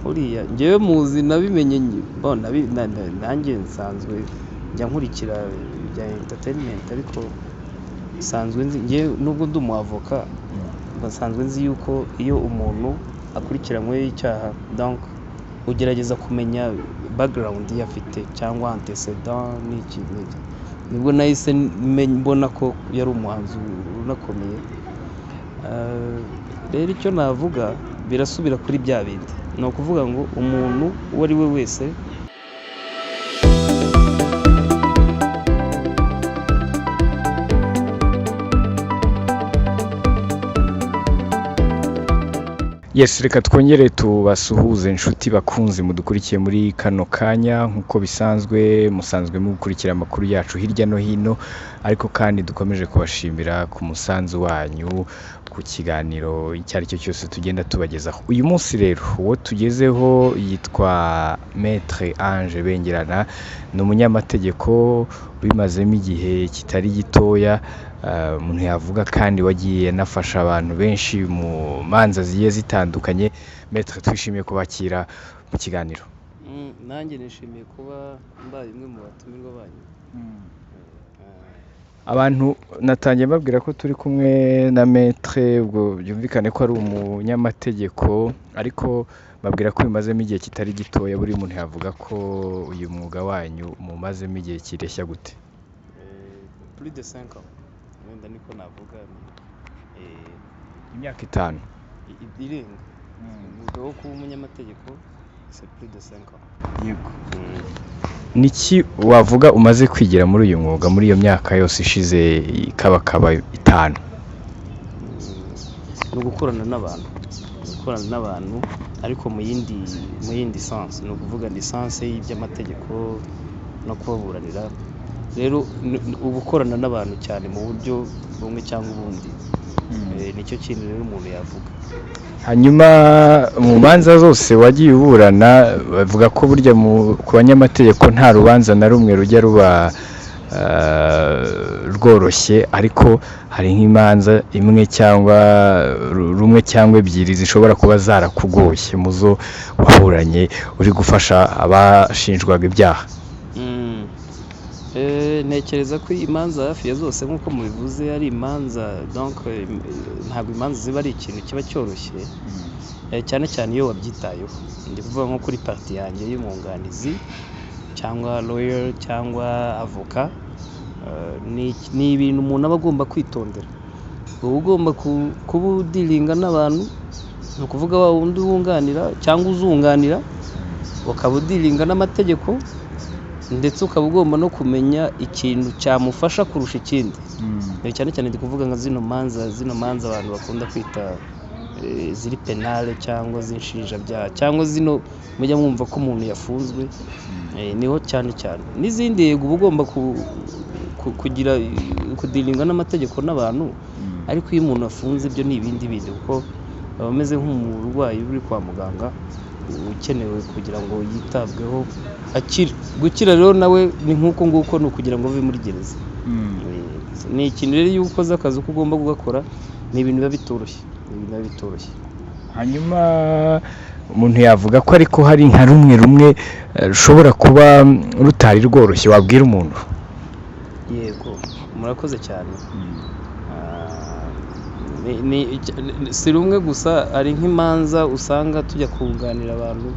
nkuriya ngewe muzi nabimenye nanjye nsanzwe njya nkurikira bya entertainment ariko nsanzwe nzi ngewe nubwo ndi umwavoka nsanzwe nzi yuko iyo umuntu akurikiranyweho icyaha donc ugerageza kumenya background ye afite cyangwa antecedent n'iki nibwo nahise mbona ko yari umuhanzi unakomeye. Rero icyo navuga birasubira kuri bya bindi, ni ukuvuga ngo umuntu uwo ari we wese Yes, reka twongere tubasuhuze inshuti bakunzi mudukurikiye muri kano kanya nk'uko bisanzwe musanzwe mukurikira amakuru yacu hirya no hino, ariko kandi dukomeje kubashimira ku musanzu wanyu ku kiganiro icyo ari cyo cyose tugenda tubagezaho. Uyu munsi rero uwo tugezeho yitwa Maître Ange Bengerana, ni umunyamategeko bimazemo igihe kitari gitoya, umuntu yavuga kandi wagiye anafasha abantu benshi mu manza zigiye zitandukanye. Maître, twishimiye kubakira mu kiganiro. Nanjye nishimiye kuba mbaye imwe mu batumirwa banyu. Abantu natangiye mbabwira ko turi kumwe na Maître, ubwo byumvikane ko ari umunyamategeko, ariko babwira ko bimazemo igihe kitari gitoya. Buri muntu yavuga ko uyu mwuga wanyu mumazemo igihe kireshya gute? Plus de 5 ans. Wenda niko navuga. Imyaka 5 irenga. Umwuga wo kuba umunyamategeko c'est plus de 5 ans. Yego. Niki wavuga umaze kwigira muri uyu mwuga muri iyo myaka yose ishize ikabakaba 5? No gukorana n'abantu ariko mu yindi sens, no kuvuga lisansi y'iby'amategeko no kubaburanira. Rero ubukorana n'abantu cyane mu buryo bumwe cyangwa ubundi, nicyo kintu rero umuntu yavuga. Hanyuma mu manza zose wagiye uburana, bavuga ko burya ku banyamategeko nta rubanza na rumwe rujya ruba rworoshye, ariko hari nk'imanza imwe cyangwa rumwe cyangwa ebyiri zishobora kuba zarakugoye mu zo waburanye uri gufasha abashinjwaga ibyaha. Ntekereza ko imanza hafi ya zose nk'uko mubivuze ari imanza, donc ntabwo imanza ziba ari ikintu kiba cyoroshye, cyane cyane iyo wabyitayeho. Ndi kuvuga nko kuri parti yanjye y'umwunganizi cyangwa lawyer cyangwa avoka, ni ibintu umuntu aba agomba kwitondera. Uba ugomba kuba udilinga n'abantu, ni ukuvuga wa wundi wunganira cyangwa uzunganira, ukaba udilinga n'amategeko, ndetse ukaba ugomba no kumenya ikintu cyamufasha kurusha ikindi. Cyane cyane ndi kuvuga nka zino manza abantu bakunda kwita ziri penale cyangwa z'inshinjabyaha, cyangwa zino mujya mwumva ko umuntu yafunzwe, niho cyane n'izindi. Yego uba ugomba kugira kudilinga n'amategeko n'abantu, ariko iyo umuntu afunze ibyo ni ibindi bindi, kuko aba ameze nk'umurwayi uri kwa muganga ukenewe kugira ngo yitabweho akire. Gukira rero nawe ni nk'uko nguko, ni ukugira ngo ave muri gereza. Ni ikintu rero iyo ukoze akazi uko ugomba kugakora, ni ibintu biba bitoroshye. Hanyuma umuntu yavuga ko ariko hari nka rumwe rushobora kuba rutari rworoshye wabwira umuntu? Yego, murakoze cyane. Si rumwe gusa, ari nk'imanza usanga tujya kunganira abantu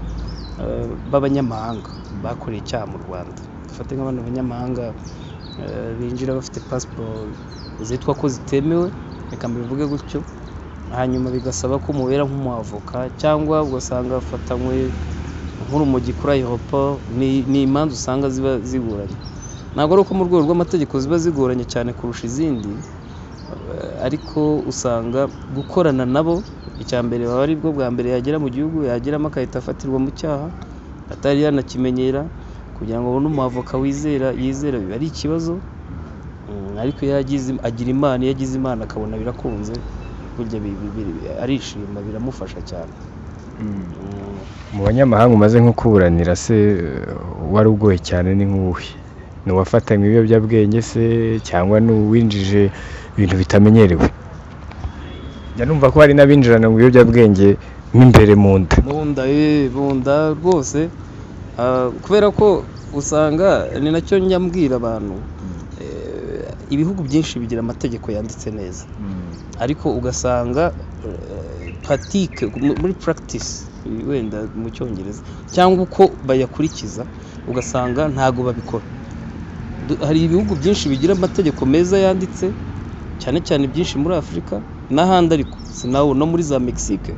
b'abanyamahanga bakoreye icyaha mu Rwanda. Dufate nk'abantu b'abanyamahanga binjira bafite passport zitwa ko zitemewe, reka mbivuge gutyo, hanyuma bigasaba ko mubera nk'umuavoka, cyangwa ugasanga afatanywe nk'urumogi kuri aeroport. Ni imanza usanga ziba zigoranye. Ntabwo ari uko mu rwego rw'amategeko ziba zigoranye cyane kurusha izindi, ariko usanga gukorana nabo, icya mbere baba ari bwo bwa mbere yagera mu gihugu, yageramo agahita afatirwa mu cyaha atari yanakimenyera. Kugira ngo ubone umuavoka yizera biba ari ikibazo, ariko iyo agira Imana, iyo agize Imana akabona birakunze, burya arishima, biramufasha cyane. Mu banyamahanga umaze nko kuburanira se wari ugoye cyane ni nk'uwuhe? Ni uwafatanywe ibiyobyabwenge se, cyangwa ni uwinjije ibintu bitamenyerewe? Njya numva ko hari n'abinjirana mu biyobyabwenge imbere mu nda mu nda rwose, kubera ko usanga ni nacyo njya mbwira abantu, ibihugu byinshi bigira amategeko yanditse neza, ariko ugasanga pratique muri practice wenda mu cyongereza cyangwa uko bayakurikiza ugasanga ntago babikora. Hari ibihugu byinshi bigira amategeko meza yanditse, cyane cyane byinshi muri Afurika n'ahandi, ariko sinawo no muri za Mexique.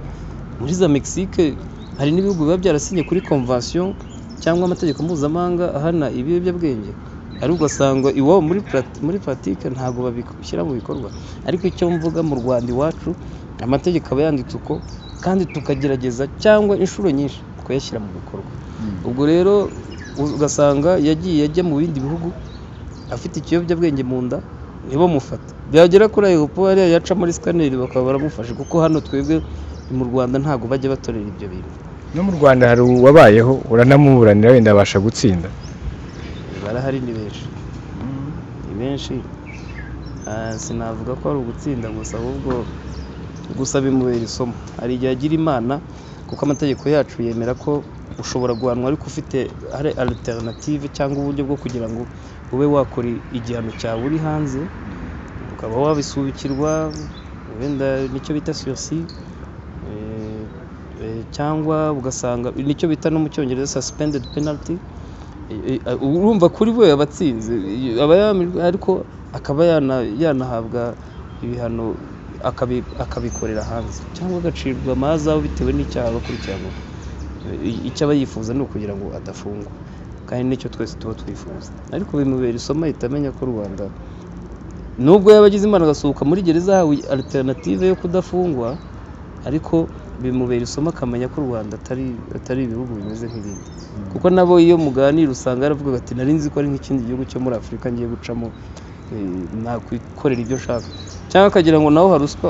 Muri za Mexique hari n'ibihugu biba byarasinye kuri convention cyangwa amategeko mpuzamahanga ahana ibiyobyabwenge, ari ugasanga iwabo muri pratique ntago babishyira mu bikorwa. Ariko icyo mvuga mu Rwanda iwacu amategeko aba yanditse uko, kandi tukagerageza cyangwa inshuro nyinshi kuyashyira mu bikorwa. Ubwo rero ugasanga yagiye ajya mu bindi bihugu afite ikiyobyabwenge mu nda, nibo mufata, byagera kuri aeroport yaca muri scanner bakaba baramufashe, kuko hano twebwe mu Rwanda ntago bajya batorera ibyo bintu. No mu Rwanda hari uwabayeho uranamuburanira wenda abasha gutsinda? Barahari, ni benshi, sinavuga ko ari ugutsinda gusa, ahubwo gusa bimubera isomo. Hari igihe agira Imana, kuko amategeko yacu yemera ko ushobora guhanwa ariko ufite hari alternative cyangwa uburyo bwo kugira ngo ube wakora igihano cyawe uri hanze, ukaba wabisubikirwa, wenda nicyo bita sursis, cyangwa ugasanga nicyo bita no mu cyongereza suspended penalty. Urumva kuri we abatsinze ariko akaba yanahabwa ibihano akabikorera hanze, cyangwa agacirwa amahazabu bitewe n'icyaha bakurikirana. Icyo aba yifuza ni ukugira ngo adafungwa, kandi nicyo twese tuba twifuza. Ariko bimubera isomo ahita amenya ko u Rwanda nubwo yaba agize Imana agasohoka muri gereza hawe alternative yo kudafungwa, ariko bimubera isomo akamenya ko u Rwanda atari ibihugu bimeze nk'ibindi. Kuko nabo iyo muganira usanga aravuga ati nari nzi ko ari nk'ikindi gihugu cyo muri Afurika ngiye gucamo, nakwikorera ibyo nshaka, cyangwa akagira ngo naho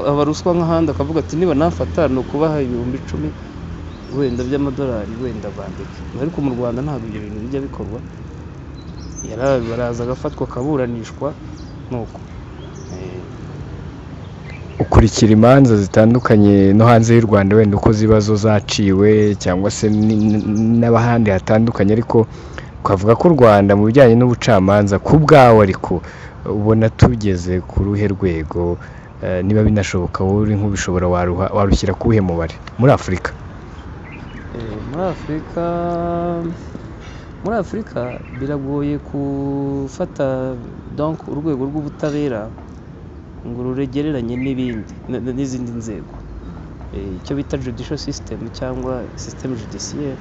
haba ruswa nk'ahandi, akavuga ati niba nafata ni ukubaha 10,000 wenda by'amadolari wenda bandike. Ariko mu Rwanda ntabwo ibyo bintu bijya bikorwa, baraza agafatwa akaburanishwa nuko. Ukurikira imanza zitandukanye no hanze y'u Rwanda, wenda uko zibazo zaciwe cyangwa se n'abahandi hatandukanye, ariko ukavuga ko u Rwanda mu bijyanye n'ubucamanza ku bwawe ariko ubona tugeze ku ruhe rwego, niba binashoboka wowe uri nk'ubishobora warushyira kuwuhe mubare muri Afurika? Muri Afurika biragoye gufata donc urwego rw'ubutabera ngo ruregereranye n'izindi nzego, icyo bita judicial system cyangwa system judiciaire.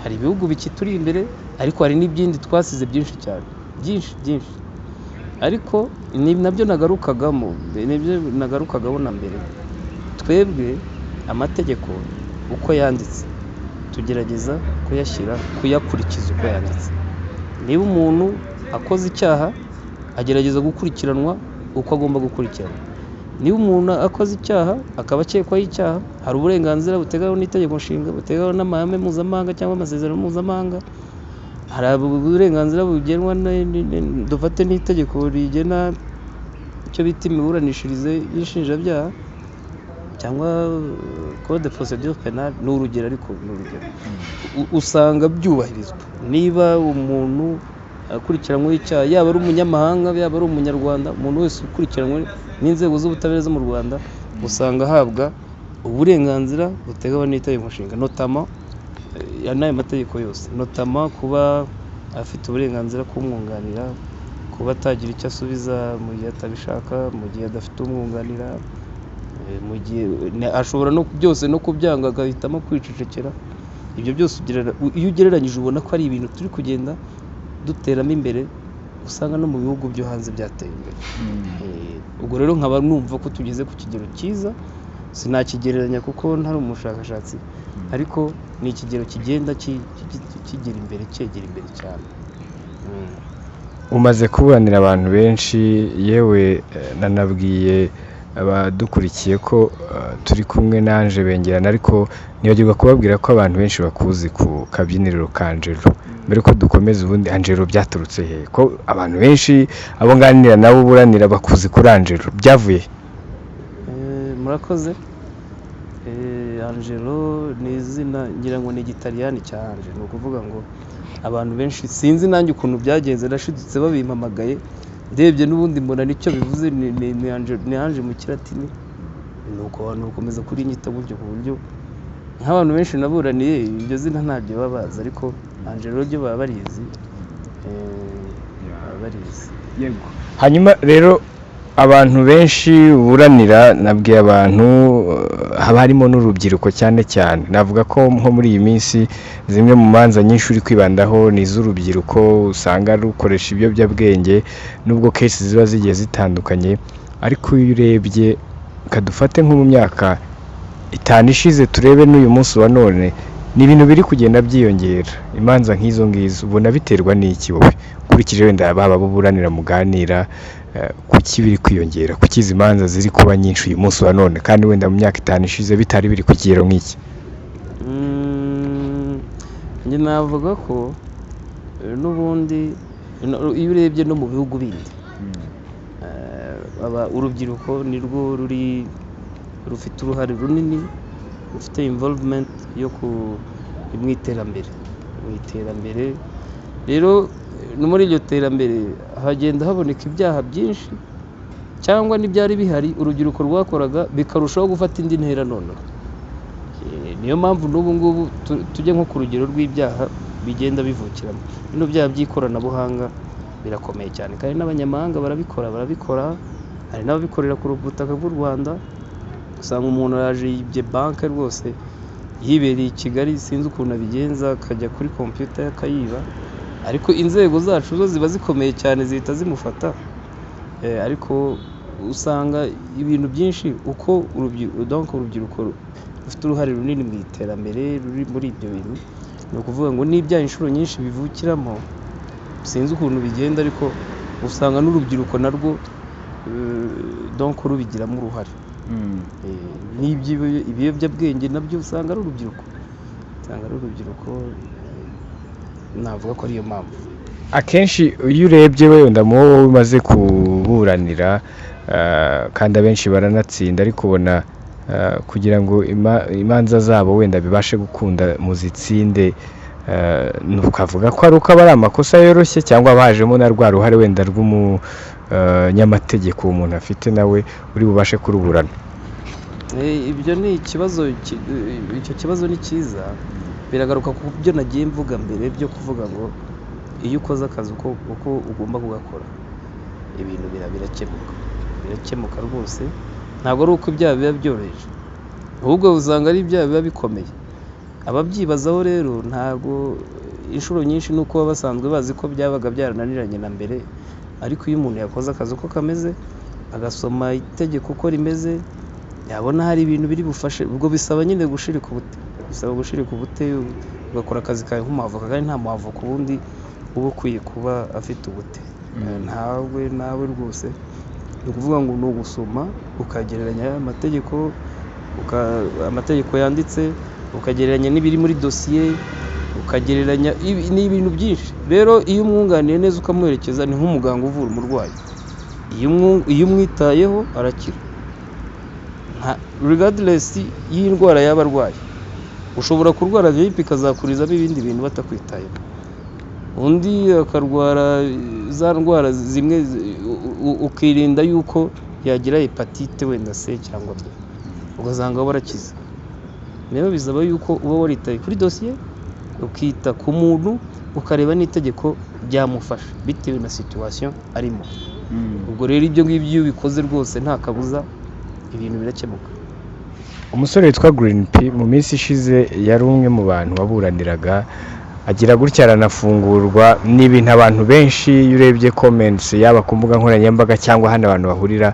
Hari ibihugu bikituri imbere, ariko hari n'ibindi twasize byinshi cyane, byinshi. Ariko ni nabyo nagarukagaho na mbere. Twebwe amategeko uko yanditse tugerageza kuyakurikiza uko yanditse. Niba umuntu akoze icyaha agerageza gukurikiranwa uko agomba gukurikiranwa. Niba umuntu akoze icyaha akaba akekwaho icyaha, hari uburenganzira buteganywa n'itegeko nshinga, buteganywa n'amahame mpuzamahanga cyangwa amasezerano mpuzamahanga. Hari uburenganzira bugenwa dufate n'itegeko rigena icyo bita imiburanishirize y'inshinjabyaha cyangwa code de procedure penale, ni urugero, ariko ni urugero. Usanga byubahirizwa. Niba umuntu akurikiranyweho icyaha, yaba ari umunyamahanga yaba ari umunyarwanda, umuntu wese ukurikiranwe n'inzego z'ubutabera zo mu Rwanda usanga ahabwa uburenganzira buteganywa n'itegeko nshinga, notama n'ayo mategeko yose, notama kuba afite uburenganzira kumwunganira, kuba atagira icyo asubiza mu gihe atabishaka, mu gihe adafite umwunganira, mu gihe ashobora byose no kubyanga agahitamo kwicecekera. Ibyo byose iyo ugereranyije ubona ko ari ibintu turi kugenda duteramo imbere, usanga no mu bihugu byo hanze byateye imbere. Ubwo rero nkaba numva ko tugeze ku kigero cyiza, sinakigereranya kuko ntari umushakashatsi, ariko ni ikigero kigenda kigera imbere, cyegera imbere cyane. Umaze kuburanira abantu benshi, yewe nanabwiye abadukurikiye ko turi kumwe na Angelo bengerana, ariko nibagirwa kubabwira ko abantu benshi bakuzi ku kabyiniriro ka Angelo. Mbere ko dukomeza, ubundi Angelo byaturutse he? Ko abantu benshi abo nganira nabo buranira bakuzi kuri Angelo, byavuye? Murakoze. Angelo ni izina ngira ngo ni igitaliyani cya Ange, ni ukuvuga ngo abantu benshi sinzi nanjye ukuntu byagenze, nashidutse babimpamagaye ndebye n'ubundi mbona nicyo bivuze, ni Ange mu kilatini, nuko abantu bakomeza kurinyita gutyo ku buryo nk'abantu benshi naburaniye iryo zina ntabyo baba bazi, ariko Angelo ryo baba barizi, baba barizi. Yego. Hanyuma rero abantu benshi buranira, nabwiye abantu haba harimo n'urubyiruko cyane cyane, navuga ko nko muri iyi minsi zimwe mu manza nyinshi uri kwibandaho ni iz'urubyiruko, usanga rukoresha ibiyobyabwenge nubwo kesi ziba zigiye zitandukanye, ariko iyo urebye kadufate nko mu myaka 5 ishize turebe n'uyu munsi wa none, ni ibintu biri kugenda byiyongera. Imanza nk'izo ngizo ubona biterwa n'iki wowe ukurikije wenda baba buburanira muganira, kuki biri kwiyongera, kuki izi manza ziri kuba nyinshi uyu munsi wa none kandi wenda mu myaka 5 ishize bitari biri ku kigero nk'iki? Njye navuga ko n'ubundi iyo urebye no mu bihugu bindi, urubyiruko nirwo rufite uruhare runini, rufite involvement yo mu iterambere, rero no muri iryo terambere hagenda haboneka ibyaha byinshi cyangwa n'ibyari bihari urubyiruko rwakoraga bikarushaho gufata indi ntera noneho. Niyo mpamvu n'ubu ngubu tujye nko ku rugero rw'ibyaha bigenda bivukiramo, bino byaha by'ikoranabuhanga birakomeye cyane kandi n'abanyamahanga barabikora, hari n'ababikorera ku butaka bw'u Rwanda, usanga umuntu araje yibye banki rwose yibereye i Kigali, sinzi ukuntu abigenza, akajya kuri computer akayiba, ariko inzego zacu zo ziba zikomeye cyane zihita zimufata. Ariko usanga ibintu byinshi uko urubyiruko rufite uruhare runini mu iterambere ruri muri ibyo bintu, ni ukuvuga ngo n'ibyaha inshuro nyinshi bivukiramo, sinzi ukuntu bigenda, ariko usanga n'urubyiruko narwo rubigiramo uruhare. Ibiyobyabwenge nabyo usanga ari urubyiruko, navuga ko ariyo mpamvu. Akenshi iyo urebye wenda mu wowe umaze kuburanira, kandi abenshi baranatsinda, ariko ubona kugira ngo imanza zabo wenda bibashe gukunda muzitsinde, nukavuga ko ari uko aba ari amakosa yoroshye cyangwa bajemo na rwa ruhare wenda rw'umunyamategeko umuntu afite nawe uri bubashe kuruburana? Ibyo ni ikibazo, icyo kibazo ni cyiza, biragaruka ku byo nagiye mvuga mbere byo kuvuga ngo iyo ukoze akazi uko ugomba kugakora, ibintu birakemuka rwose. Ntabwo ari uko ibyaha biba byoroheje, ahubwo usanga ari ibyaha biba bikomeye. Ababyibazaho rero ntabwo inshuro nyinshi nuko baba basanzwe bazi ko byabaga byarananiranye na mbere, ariko iyo umuntu yakoze akazi uko kameze, agasoma itegeko uko rimeze, yabona hari ibintu biri bufashe, ubwo bisaba nyine gushirika ubute, ugakora akazi kawe nk'umuavoka, kandi nta muavoka ubundi uba ukwiye kuba afite ubute. nawe rwose ni ukuvuga ngo ni ugusoma ukagereranya amategeko yanditse, ukagereranya n'ibiri muri dosiye, ukagereranya n'ibintu byinshi. Rero iyo umwunganiye neza ukamuherekeza, ni nk'umuganga uvura umurwayi, iyo umwitayeho arakira regardless y'indwara yaba arwaye. Ushobora kurwara grippe ikazakurizamo ibindi bintu batakwitayeho, undi akarwara za ndwara zimwe ukirinda yuko yagira hepatite wenda C cyangwa B, ugasanga warakize. Rero bizaba yuko uba waritaye kuri dosiye, ukita ku muntu, ukareba n'itegeko ryamufasha bitewe na situation arimo. Ubwo rero ibyo ngibyo iyo ubikoze rwose nta kabuza ibintu birakemuka. Umusore witwa Green P mu minsi ishize yari umwe mu bantu waburaniraga, agira gutya aranafungurwa. Ni ibintu abantu benshi iyo urebye comments yaba ku mbuga nkoranyambaga cyangwa hano abantu bahurira,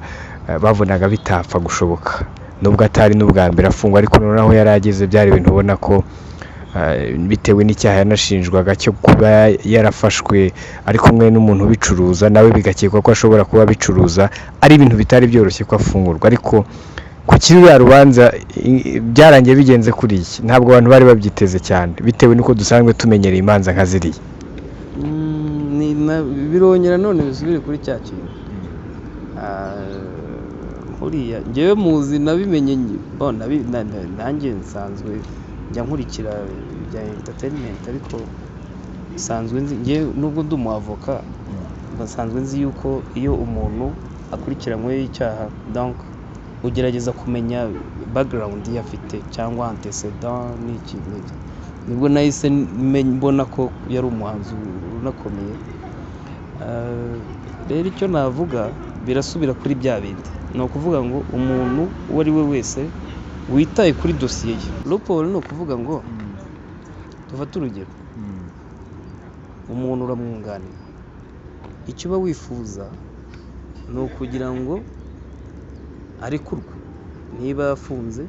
babonaga bitapfa gushoboka, nubwo atari n'ubwa mbere afungwa, ariko noneho yari ageze byari ibintu ubona ko bitewe n'icyaha yanashinjwaga cyo kuba yarafashwe ari kumwe n'umuntu ubicuruza, nawe bigakekwa ko ashobora kuba abicuruza, ari ibintu bitari byoroshye ko afungurwa. Ariko ku kiriya rubanza byarangiye bigenze kuri iki, ntabwo abantu bari babyiteze cyane bitewe n'uko dusanzwe tumenyereye imanza nka ziriya. Birongera none bisubire kuri cya kintu, Uriya njyewe muzi nabimenye nanjye nsanzwe njya nkurikira ibya entertainment ariko nsanzwe nzi njyewe nubwo ndi umwavoka basanzwe nzi yuko iyo umuntu akurikiranyweho icyaha donc ugerageza kumenya background ye afite cyangwa antecedent n'iki nibwo nahise mbona ko yari umuhanzi unakomeye. Rero icyo navuga birasubira kuri bya bindi, ni ukuvuga ngo umuntu uwo ari we wese witaye kuri dosiye ye. Loophole ni ukuvuga ngo dufate urugero, umuntu uramwunganira, icyo uba wifuza ni ukugira ngo arekurwe, niba afunze,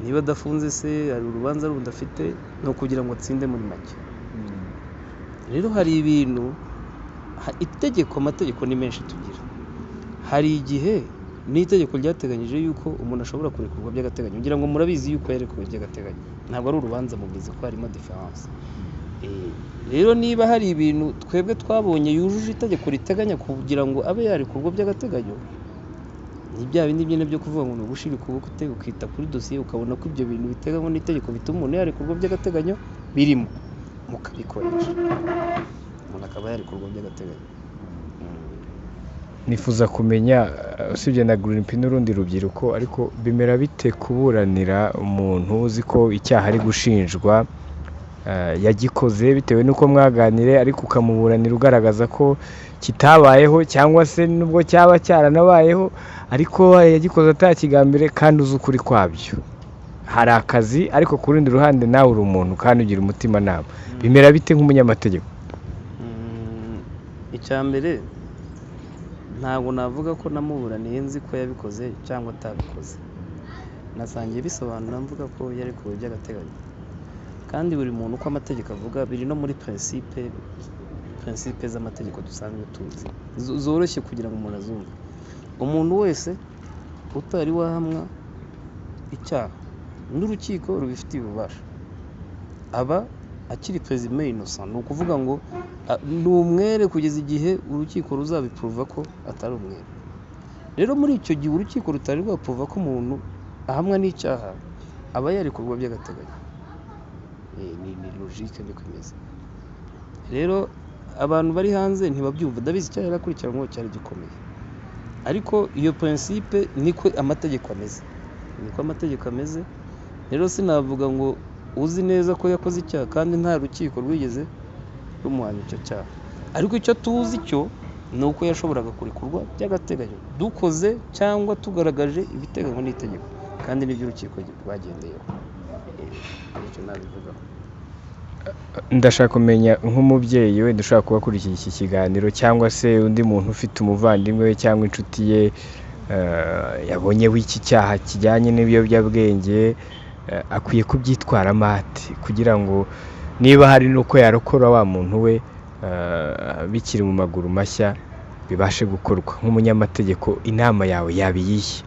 niba adafunze se hari urubanza rundi afite, ni ukugira ngo atsinde muri make. Rero hari ibintu amategeko ni menshi tugira, hari igihe n'itegeko ryateganyije yuko umuntu ashobora kurekurwa by'agateganyo, ngira ngo murabizi yuko yarekuwe by'agateganyo, ntabwo ari urubanza mubizi ko harimo diferanse. Rero niba hari ibintu twebwe twabonye yujuje itegeko riteganya kugira ngo abe yarekurwa by'agateganyo, ni bya bindi nyine byo kuvuga ngo ni ugushirika ukuboko ukita kuri dosiye ukabona ko ibyo bintu biteganywa n'itegeko bituma umuntu yarekurwa by'agateganyo birimo, mukabikoresha umuntu akaba yarekurwa by'agateganyo. Nifuza kumenya usibye na Green P n'urundi rubyiruko, ariko bimera bite kuburanira umuntu uzi ko icyaha ari gushinjwa yagikoze bitewe n'uko mwaganire, ariko ukamuburanira ugaragaza ko kitabayeho cyangwa se nubwo cyaba cyaranabayeho ariko yagikoze atakigambire kandi uzi ukuri kwabyo. Hari akazi, ariko ku rundi ruhande nawe uri umuntu kandi ugira umutima nama. Bimera bite nk'umunyamategeko? Icya mbere ntabwo navuga ko namuburaniye nzi ko yabikoze cyangwa atabikoze, nasangiye bisobanura mvuga ko yarekuwe by'agateganyo, kandi buri muntu uko amategeko avuga biri no muri principe z'amategeko dusanzwe tuzi zoroshye kugira ngo umuntu azumve. Umuntu wese utari wahamwa icyaha n'urukiko rubifitiye ububasha aba akiri présumé innocent, ni ukuvuga ngo ni umwere kugeza igihe urukiko ruzabipuruva ko atari umwere. Rero muri icyo gihe urukiko rutari rwapuruva ko umuntu ahamwa n'icyaha aba yarekurwa by'agateganyo. Ni logique niko imeze. Rero abantu bari hanze ntibabyumva, ndabizi icyaha yarakurikiranyweho cyari gikomeye, ariko iyo principe niko amategeko ameze. Rero sinavuga ngo uzi neza ko yakoze icyaha kandi nta rukiko rwigeze rumuhana icyo cyaha, ariko icyo tuzi cyo ni uko yashoboraga kurekurwa by'agateganyo dukoze cyangwa tugaragaje ibiteganywa n'itegeko, kandi n'ibyo urukiko rwagendeyeho. Icyo nabivugaho. Ndashaka kumenya nk'umubyeyi wenda ushaka kuba akurikiye iki kiganiro, cyangwa se undi muntu ufite umuvandimwe we cyangwa inshuti ye yabonye w'iki cyaha kijyanye n'ibiyobyabwenge, akwiye kubyitwaramo ate kugira ngo niba hari n'uko yarokora wa muntu we bikiri mu maguru mashya bibashe gukorwa. Nk'umunyamategeko inama yawe yabiyihe?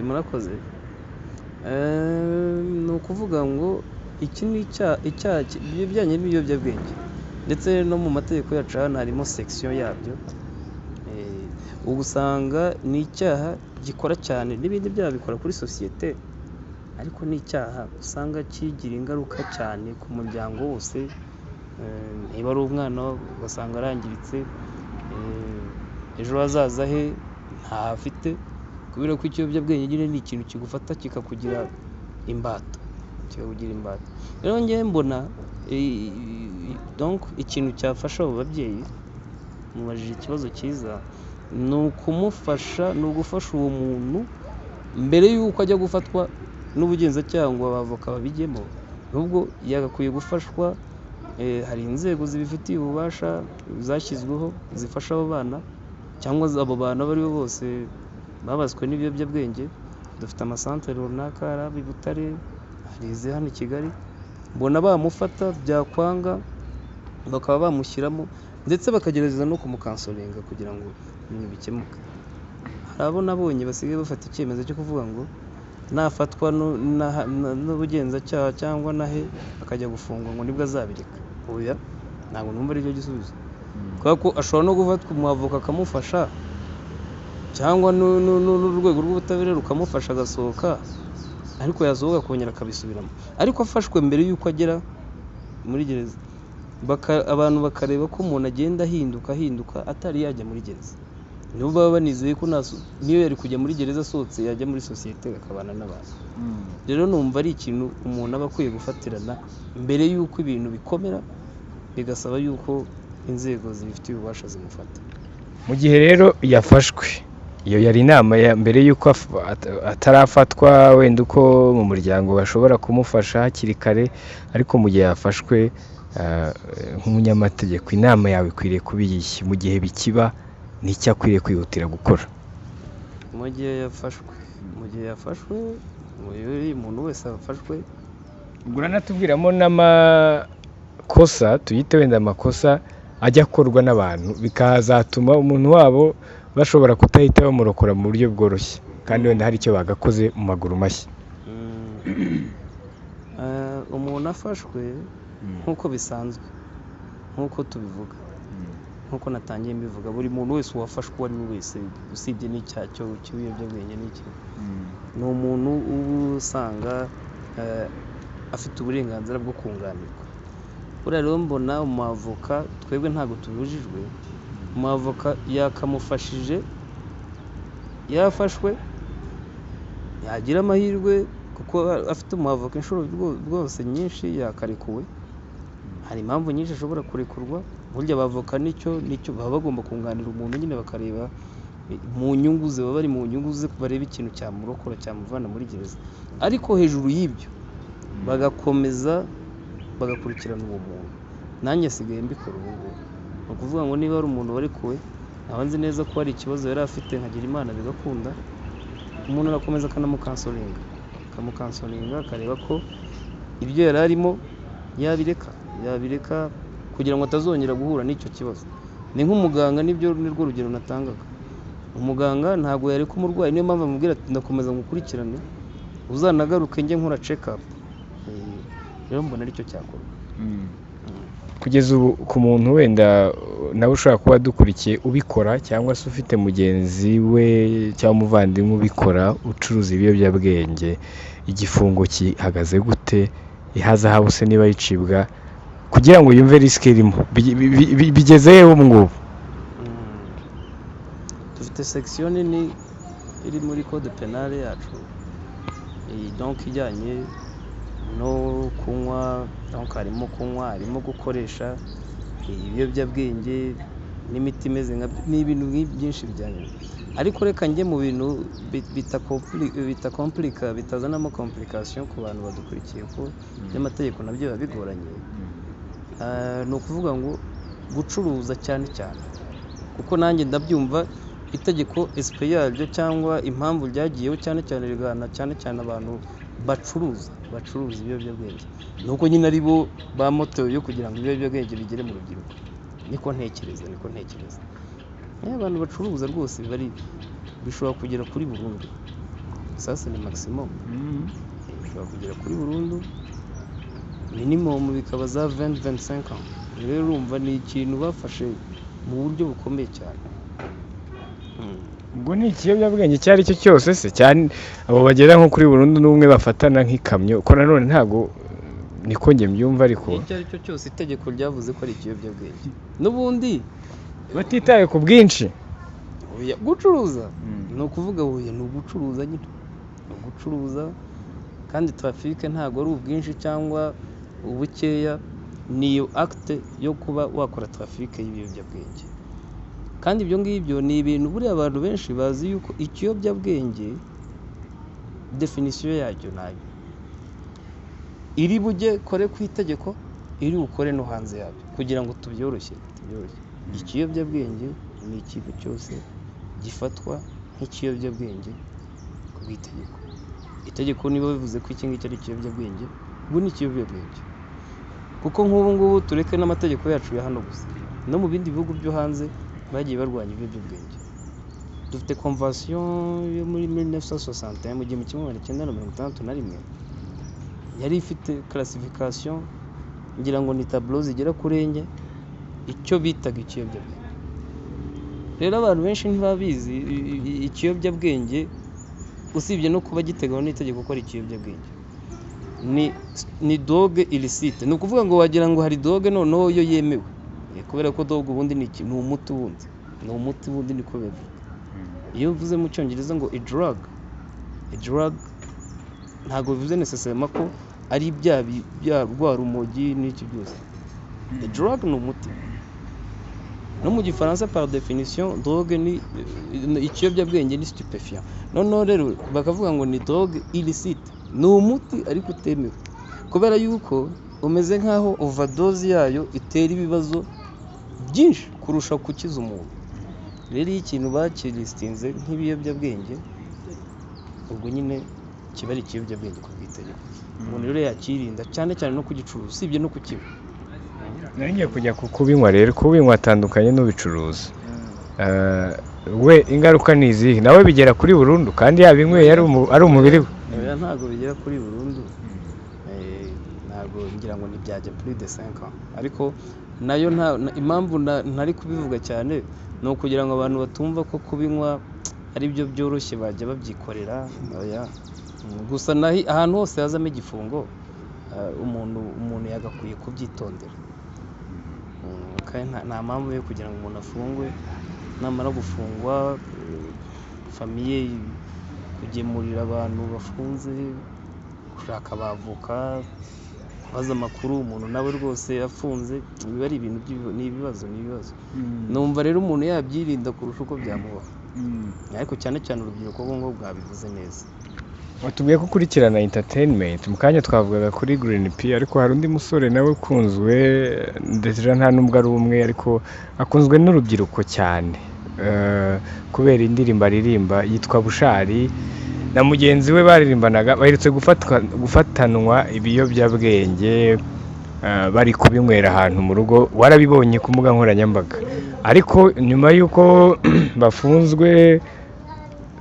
Murakoze. Ni ukuvuga ngo iki ni icyaha bijyanye n'ibiyobyabwenge, ndetse no mu mategeko yacu hano harimo section yabyo. Ubu usanga ni icyaha gikora cyane, n'ibindi byaha bikora kuri sosiyete, ariko ni icyaha usanga kigira ingaruka cyane ku muryango wose. Niba ari umwana ugasanga arangiritse, ejo hazaza he ntahafite, kubera ko ikiyobyabwenge nyine ni ikintu kigufata kikakugira imbata. Rero njyewe mbona donc ikintu cyafasha abo babyeyi, mubajije ikibazo cyiza, ni ukumufasha, ni ugufasha uwo muntu mbere y'uko ajya gufatwa n'ubugenzacyaha ngo abavoka babijyemo, ahubwo yagakwiye gufashwa. Hari inzego zibifitiye ububasha zashyizweho zifasha abo bana, cyangwa abo bana abo ari bo bose babaswe n'ibiyobyabwenge. Dufite amasantere runaka, hari i Butare, hari izi hano i Kigali, mbona bamufata byakwanga bakaba bamushyiramo, ndetse bakagerageza no kumukansoringa kugira ngo ibintu bikemuke. Hari abo nabonye basigaye bafata icyemezo cyo kuvuga ngo nafatwa n'ubugenzacyaha cyangwa nahe akajya gufungwa ngo nibwo azabireka. Oya, ntabwo numva ari cyo gisubizo, kubera ko ashobora no gufatwa umwavoka akamufasha cyangwa n'urwego rw'ubutabera rukamufasha agasohoka, ariko yasohoka akongera akabisubiramo. Ariko afashwe mbere y'uko agera muri gereza, abantu bakareba ko umuntu agenda ahinduka atari yajya muri gereza. Nibo baba banizeye ko niyo yari kujya muri gereza asohotse yajya muri sosiyete akabana n'abantu. Rero numva ari ikintu umuntu aba akwiye gufatirana mbere y'uko ibintu bikomera, bigasaba y'uko inzego zibifitiye ububasha zimufata. Mu gihe rero yafashwe, iyo yari inama ya mbere y'uko atarafatwa, wenda uko mu muryango bashobora kumufasha hakiri kare, ariko mu gihe yafashwe nk'umunyamategeko, inama yawe ikwiriye kuba iyihe mu gihe bikiba, n'icyo akwiriye kwihutira gukora? Mu gihe yafashwe, umuntu wese afashwe, ubwo uranatubwiramo n'amakosa, tuyite wenda amakosa ajya akorwa n'abantu bikazatuma umuntu wabo bashobora kutahita bamurokora mu buryo bworoshye, kandi wenda hari icyo bagakoze mu maguru mashya. Umuntu afashwe nk'uko bisanzwe, nk'uko tubivuga, nk'uko natangiye mbivuga, buri muntu wese wafashwe uwo ari we wese, usibye n'icyaha cy'ibiyobyabwenge n'iki, ni umuntu uba usanga afite uburenganzira bwo kunganirwa. Buriya rero mbona umwavoka, twebwe ntabwo tubujijwe, umwavoka yakamufashije, yafashwe yagira amahirwe, kuko afite umwavoka inshuro rwose nyinshi yakarekuwe. Hari impamvu nyinshi ashobora kurekurwa, burya abavoka nicyo baba bagomba kunganira umuntu nyine, bakareba mu nyungu ze, baba bari mu nyungu ze, bareba ikintu cyamurokora cyamuvana muri gereza. Ariko hejuru y'ibyo bagakomeza bagakurikirana uwo muntu. Nanjye sigaye mbikora ubu ngubu, ni ukuvuga ngo niba hari umuntu warekuwe, nkaba nzi neza ko hari ikibazo yari afite, nkagira Imana bigakunda, umuntu arakomeza akamukansoringa, akareba ko ibyo yari arimo yabireka kugira ngo atazongera guhura n'icyo kibazo. Ni nk'umuganga, nirwo rugero natangaga. Umuganga ntabwo yareka umurwayi, niyo mpamvu amubwira ati ndakomeza ngukurikirane, uzanagaruke njye nkora check up. Rero mbona aricyo cyakorwa. Kugeza ubu ku muntu wenda nawe ushobora kuba dukurikiye ubikora, cyangwa se ufite mugenzi we cyangwa umuvandimwe ubikora, ucuruza ibiyobyabwenge, igifungo gihagaze gute? Ihazahabu se niba yicibwa, kugira ngo yumve risike irimo, bigeze hehe ubu ngubu? Dufite section nini iri muri code penale yacu, donc ijyanye no kunywa, donc harimo kunywa, harimo gukoresha ibiyobyabwenge n'imiti imeze n'ibintu byinshi bijyanye. Ariko reka njye mu bintu bitakomplika, bitazanamo complication ku bantu badukurikiye, ko by'amategeko nabyo biba bigoranye. Ni ukuvuga ngo gucuruza cyane, kuko nanjye ndabyumva, itegeko SP yaryo cyangwa impamvu ryagiyeho cyane rigana cyane abantu bacuruza ibiyobyabwenge, nuko nyine ari bo ba moto yo kugira ngo ibiyobyabwenge bigere mu rubyiruko. Niko ntekereza. Abantu bacuruza rwose bishobora kugera kuri burundu, sasa ni maximum, bishobora kugera kuri burundu, minimum bikaba za 20-25 ans. Rero urumva ni ikintu bafashe mu buryo bukomeye cyane. Ubwo ni ikiyobyabwenge icyo ari cyo cyose se, cyane abo bagera nko kuri burundu n'umwe bafatana nk'ikamyo, ko nanone ntabwo niko njye mbyumva. Ariko icyo ari cyo cyose itegeko ryavuze ko ari ikiyobyabwenge, n'ubundi batitaye ku bwinshi. Gucuruza ni ukuvuga ni ugucuruza nyine, ni ugucuruza, kandi trafike ntabwo ari ubwinshi cyangwa ubukeya, niyo acte yo kuba wakora trafike y'ibiyobyabwenge. Kandi ibyo ngibyo ni ibintu buriya abantu benshi bazi yuko ikiyobyabwenge definition yacyo nayo iri bujye kore ku itegeko, iri bukore no hanze yabyo, kugira ngo tubyoroshye. Ikiyobyabwenge ni ikintu cyose gifatwa nk'ikiyobyabwenge ku bw'itegeko. Itegeko niba bivuze ko iki ngiki ari ikiyobyabwenge, ubu ni ikiyobyabwenge. Kuko nk'ubu ngubu tureke n'amategeko yacu ya hano gusa, no mu bindi bihugu byo hanze bagiye barwanya ibiyobyabwenge. Dufite convention yo muri 1961 mu 1961 yari ifite classification, ngira ngo ni tableau zigera kuri enye, icyo bitaga ikiyobyabwenge. rero abantu benshi ntibabizi ikiyobyabwenge usibye no kuba giteganywa n'itegeko ko ari ikiyobyabwenge ni doge illicite, ni ukuvuga ngo wagira ngo hari doge noneho yo yemewe, kubera ko doge ubundi ni umuti wundi niko bivuga. Iyo uvuze mu cyongereza ngo a drug ntabwo bivuze necessairement ko ari bya rwa rumogi n'iki byose. A drug ni umuti. No mu gifaransa par definition drogue ni ikiyobyabwenge ni stupéfiant. Noneho rero bakavuga ngo ni drogue illicite, ni umuti ariko utemewe, kubera yuko umeze nkaho overdose yayo itera ibibazo byinshi kurusha gukiza umuntu. Rero iyo ikintu bakilistinze nk'ibiyobyabwenge, ubwo nyine kiba ari ikiyobyabwenge ku bw'itegeko. Umuntu rero yakirinda cyane cyane no kugicuruza, usibye no kukiba. Ngiye kujya kubinywa rero, kubinywa atandukanye n'ubicuruza. We ingaruka ni izihe? Nawe bigera kuri burundu kandi yabinyweye ari umubiri we? Ntabwo bigera kuri burundu, ntabwo ngira ngo ntibyajya plus de 5 ans, ariko nayo impamvu ntari kubivuga cyane ni ukugira ngo abantu batumva ko kubinywa ari byo byoroshye bajya babyikorera. Gusa ahantu hose hazamo igifungo umuntu yagakwiye kubyitondera, nta mpamvu yo kugira ngo umuntu afungwe, namara gufungwa famiye kugemurira abantu bafunze, gushaka abavoka, kubaza amakuru umuntu nawe rwose afunze, biba ari ibintu n'ibibazo. Numva rero umuntu yabyirinda kurusha uko byamubaho, ariko cyane cyane urubyiruko ngo bwabivuze neza. Watubwiye ko ukurikirana entertainment, mu kanya twavugaga kuri Green P, ariko hari undi musore nawe ukunzwe, ndetse nta nubwo ari umwe, ariko akunzwe n'urubyiruko cyane kubera indirimbo aririmba yitwa Bushari, na mugenzi we baririmbanaga baherutse gufatanwa ibiyobyabwenge bari kubinywera ahantu mu rugo. Warabibonye ku mbuga nkoranyambaga, ariko nyuma y'uko bafunzwe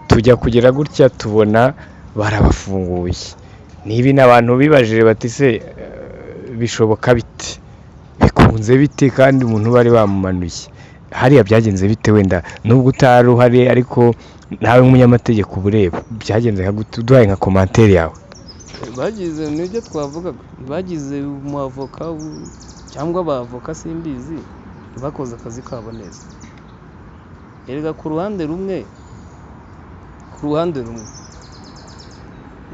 tujya kugira gutya tubona barabafunguye. Nibi n'abantu bibajije bati se bishoboka bite, bikunze bite kandi umuntu bari bamumanuye? Hariya byagenze bite? Wenda nubwo utari uhari, ariko nawe nk'umunyamategeko ubureba byagenze duhaye nka commentaire yawe. Bagize n'ibyo twavugaga, bagize umwavoka cyangwa abavoka simbizi, bakoze akazi kabo neza. Erega ku ruhande rumwe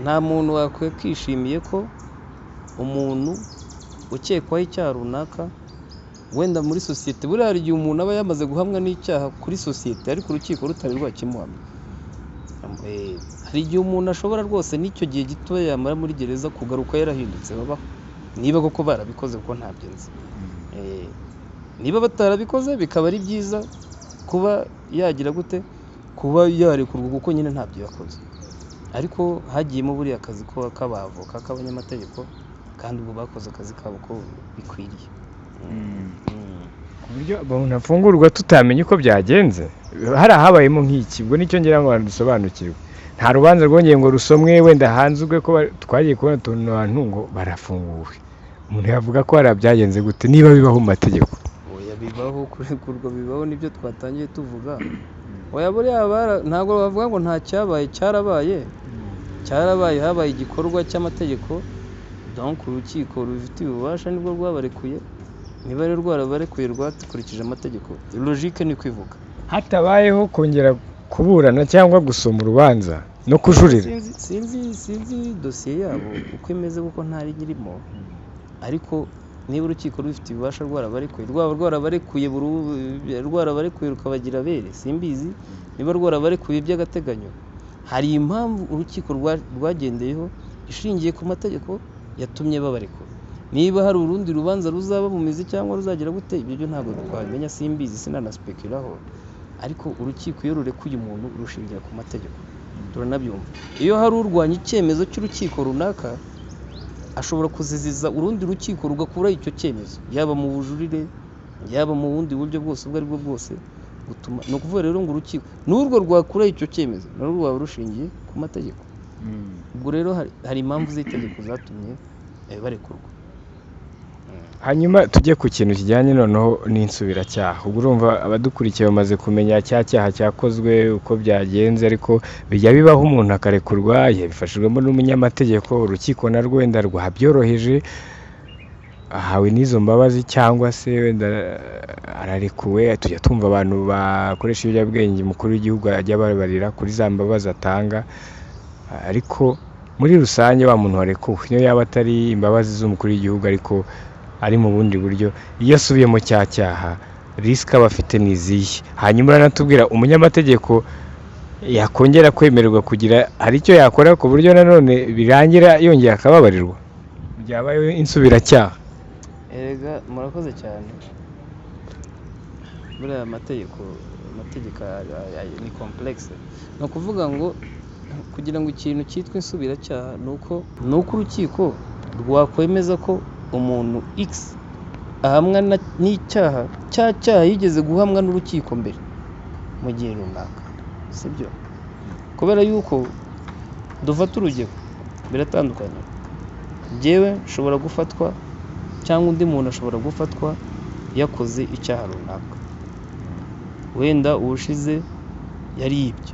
nta muntu wakwiye kwishimiye ko umuntu ukekwaho icyaha runaka, wenda muri sosiyete, buriya hari igihe umuntu aba yamaze guhamwa n'icyaha kuri sosiyete ariko urukiko rutari rwakimuhamya. Hari igihe umuntu ashobora rwose n'icyo gihe gito yamara muri gereza kugaruka yarahindutse babaho, niba koko barabikoze kuko ntabyo nzi. Niba batarabikoze bikaba ari byiza kuba yagira gute, kuba yarekurwa kuko nyine ntabyo yakoze, ariko hagiyemo buriya akazi k'abavoka k'abanyamategeko, kandi ubwo bakoze akazi kabo ko bikwiriye. Ku buryo umuntu afungurwa tutamenye uko byagenze, hari ahabayemo nk'iki. Ubwo nicyo ngira ngo dusobanukirwe. Nta rubanza rwongeye ngo rusomwe wenda hanzwe ko twagiye kubona utuntu abantu ngo barafunguwe. Umuntu yavuga ko hari byagenze gute niba bibaho mu mategeko? Oya, bibaho, kurekurwa bibaho, nibyo twatangiye tuvuga. Oya, buriya ntabwo bavuga ngo nta cyabaye, cyarabaye, habaye igikorwa cy'amategeko, donc urukiko rubifitiye ububasha nibwo rwabarekuye. Niba rero rwarabarekuye rwakurikije amategeko, logique ni kwivuga. Hatabayeho kongera kuburana cyangwa gusoma urubanza no kujurira. Sinzi dosiye yabo uko imeze kuko ntari nyirimo, ariko niba urukiko rufite ububasha rwarabarekuye, rwaba rwarabarekuye rukabagira abere, simbizi. Niba rwarabarekuye by'agateganyo, hari impamvu urukiko rwagendeyeho ishingiye ku mategeko yatumye babarekura. Niba hari urundi rubanza ruzaba mu mizi cyangwa ruzagira gute, ibyo ntabwo twabimenya, simbizi, sinanaspekiraho. Ariko urukiko iyo rurekuye umuntu rushingira ku mategeko, turanabyumva. Iyo hari urwanya icyemezo cy'urukiko runaka, ashobora kuziziza urundi rukiko rugakuraho icyo cyemezo, yaba mu bujurire, yaba mu bundi buryo bwose ubwo aribwo bwose gutuma. Ni ukuvuga rero ngo urukiko n'urwo rwakuraho icyo cyemezo narwo rwaba rushingiye ku mategeko. Ubwo rero hari impamvu z'itegeko zatumye barekurwa. hanyuma tujye ku kintu kijyanye noneho n'insubiracyaha. ubwo urumva abadukurikiye bamaze kumenya cya cyaha cyakozwe uko byagenze, ariko bijya bibaho umuntu akarekurwa yabifashijwemo n'umunyamategeko, urukiko narwo wenda rwabyoroheje ahawe n'izo mbabazi, cyangwa se wenda ararekuwe. tujya tumva abantu bakoresha ibiyobyabwenge umukuru w'igihugu ajya ababarira kuri za mbabazi atanga, ariko muri rusange wa muntu warekuwe niyo yaba atari imbabazi z'umukuru w'igihugu ariko ari mu bundi buryo, iyo asubiye mu cya cyaha risike aba afite ni izihe? Hanyuma uranatubwira umunyamategeko yakongera kwemererwa kugira hari icyo yakora ku buryo nanone birangira yongeye akababarirwa, byabaye insubiracyaha? Erega murakoze cyane. Buriya amategeko ni complexe. Ni ukuvuga ngo kugira ngo ikintu cyitwa insubiracyaha ni uko urukiko rwakwemeza ko umuntu X ahamwa n'icyaha yigeze guhamwa n'urukiko mbere mu gihe runaka, sibyo? Kubera yuko dufata urugero biratandukanye. Njyewe nshobora gufatwa cyangwa undi muntu ashobora gufatwa yakoze icyaha runaka, wenda ubushize yaribye,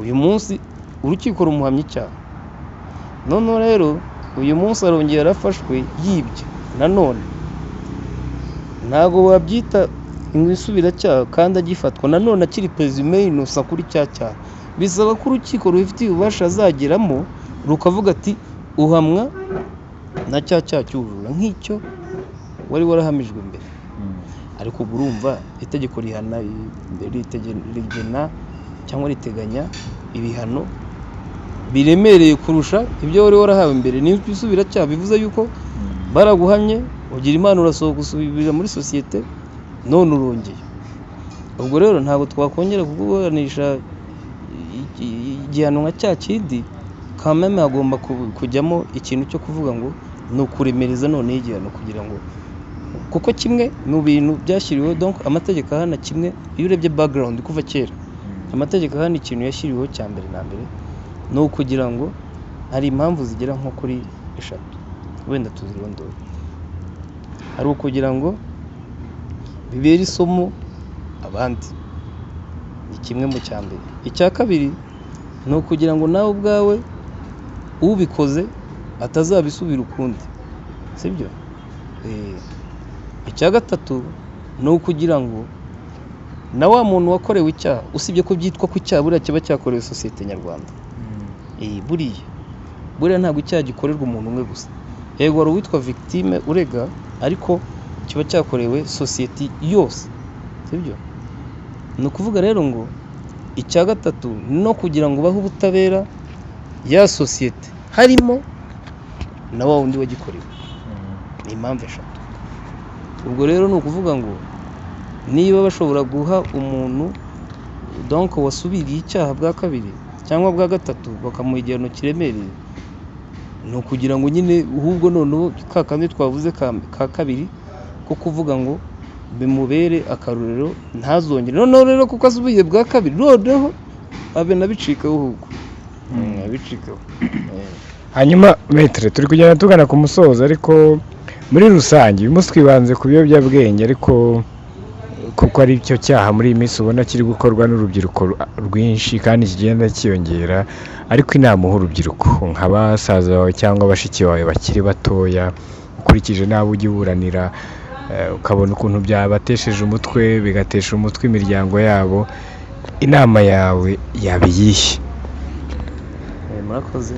uyu munsi urukiko rumuhamya icyaha, noneho rero uyu munsi arongera arafashwe yibye nanone. Ntabwo wabyita insubiracyaha kandi agifatwa nanone akiri présumé innocent kuri cya cyaha. Bisaba ko urukiko rubifitiye ububasha azageramo rukavuga ati uhamwa na cya cyaha cy'ubujura nk'icyo wari warahamijwe mbere. Ariko ubwo urumva itegeko rigena cyangwa riteganya ibihano biremereye kurusha ibyo wari warahawe mbere. Ni insubiracyaha bivuze yuko baraguhamye ugira imana urasohoka usubira muri sosiyete none urongeye. Ubwo rero ntabwo twakongera kuguburanisha igihano nka cya kindi, kameme hagomba kujyamo ikintu cyo kuvuga ngo ni ukuremereza noneho igihano, kugira ngo kuko kimwe mu bintu byashyiriweho donc amategeko ahana kimwe. Iyo urebye background kuva kera amategeko ahana ikintu yashyiriweho cya mbere na mbere ni ukugira ngo hari impamvu zigera nko kuri 3 wenda tuzirondora. Hari ukugira ngo bibere isomo abandi, ni kimwe mu cya mbere. Icya kabiri ni ukugira ngo nawe ubwawe ubikoze atazabisubira ukundi, sibyo? Icya gatatu ni ukugira ngo na wa muntu wakorewe icyaha, usibye ko byitwa ko icyaha buriya kiba cyakorewe sosiyete nyarwanda, buriya ntabwo icyaha gikorerwa umuntu umwe gusa. Yego wari uwitwa victime urega, ariko kiba cyakorewe sosiyete yose, sibyo? Ni ukuvuga rero ngo icya gatatu no kugira ngo bahe ubutabera ya sosiyete harimo na wa wundi wagikorewe. Ni impamvu 3. Ubwo rero ni ukuvuga ngo niba bashobora guha umuntu donc wasubiriye icyaha bwa kabiri cyangwa bwa gatatu bakamuha igihano kiremereye, ni ukugira ngo nyine ahubwo noneho ka kandi twavuze ka kabiri ko kuvuga ngo bimubere akaruriro ntazongere. Noneho rero kuko asubiye bwa kabiri noneho abe nabicikaho ahubwo abicikaho. Hanyuma metre turi kugenda tugana ku musozo, ariko muri rusange uyu munsi twibanze ku biyobyabwenge, ariko kuko ari cyo cyaha muri iyi minsi ubona kiri gukorwa n'urubyiruko rwinshi kandi kigenda cyiyongera. Ariko inama uha urubyiruko nka basaza bawe cyangwa bashiki bawe bakiri batoya, ukurikije n'abo ujya uburanira, ukabona ukuntu byabatesheje umutwe bigatesha umutwe imiryango yabo, inama yawe yaba iyihe? Murakoze.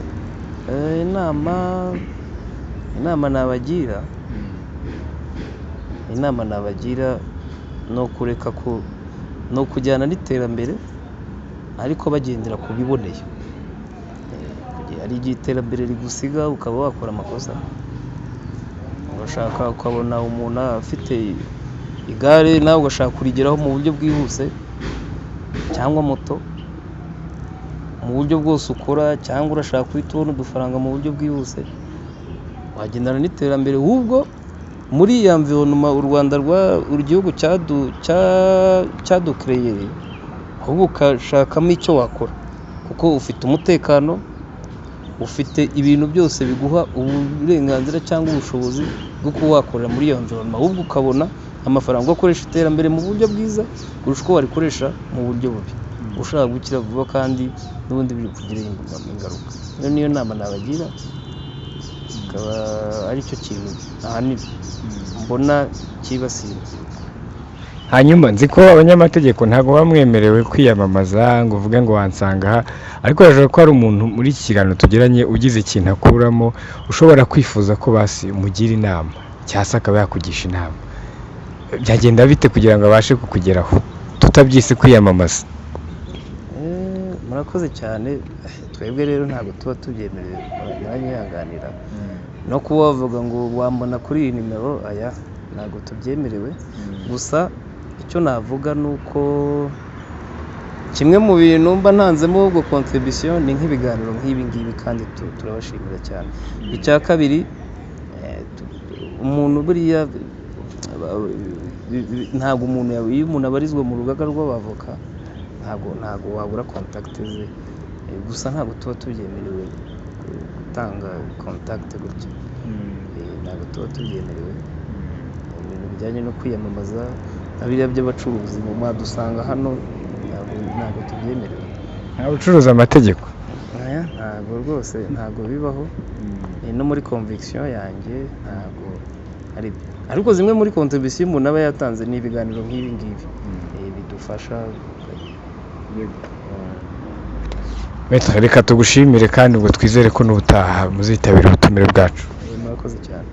Inama nabagira no kureka ko no kujyana n'iterambere ariko bagendera ku biboneye. Hari igihe iterambere rigusiga ukaba wakora amakosa, ugashaka ukabona umuntu afite igare nawe ugashaka kurigeraho mu buryo bwihuse, cyangwa moto mu buryo bwose ukora, cyangwa urashaka guhita ubona udufaranga mu buryo bwihuse, wagendana n'iterambere. Ahubwo muri iyi environnement u Rwanda igihugu cyadukreyeye, ahubwo ukashakamo icyo wakora kuko ufite umutekano, ufite ibintu byose biguha uburenganzira cyangwa ubushobozi bwo kuba wakorera muri iyo environment, ahubwo ukabona amafaranga ukoresha iterambere mu buryo bwiza kurusha uko warikoresha mu buryo bubi, ushaka gukira vuba kandi n'ubundi biri kugira ingaruka. Niyo nama nabagira, akaba aricyo kintu ahanini mbona kibasira. Hanyuma nzi ko abanyamategeko ntabwo bamwemerewe kwiyamamaza ngo uvuge ngo wansanga aha, ariko hejuru ko hari umuntu muri iki kiganiro tugiranye ugize ikintu akuramo ushobora kwifuza ko basi umugira inama cyangwa se akaba yakugisha inama, byagenda bite kugira ngo abashe kukugeraho tutabyise kwiyamamaza? Murakoze cyane. Twebwe rero ntabwo tuba tubyemerewe, mwanyihanganira no kuba bavuga ngo wambona kuri iyi nimero, aya ntabwo tubyemerewe. Gusa icyo navuga ni uko kimwe mu bintu mba ntanzemo ubwo contribution ni nk'ibiganiro nk'ibi ngibi, kandi turabashimira cyane. Icya kabiri, umuntu buriya ntabwo iyo umuntu abarizwa mu rugaga rw'abavoka ntabwo wabura contact ze, gusa ntabwo tuba tubyemerewe gutanga contact gutya, ntabwo tuba tubyemerewe. Ibintu bijyanye no kwiyamamaza na biriya by'abacuruzi mu mwadusanga hano ntabwo tubyemerewe. Ntabwo ucuruza amategeko? Ntabwo rwose, ntabwo bibaho. No muri conviction yanjye ntabwo ari, ariko zimwe muri contribution umuntu aba yatanze ni ibiganiro nk'ibi ngibi bidufasha. Reka tugushimire kandi ubwo twizere ko n'ubutaha muzitabira ubutumire bwacu. Murakoze cyane.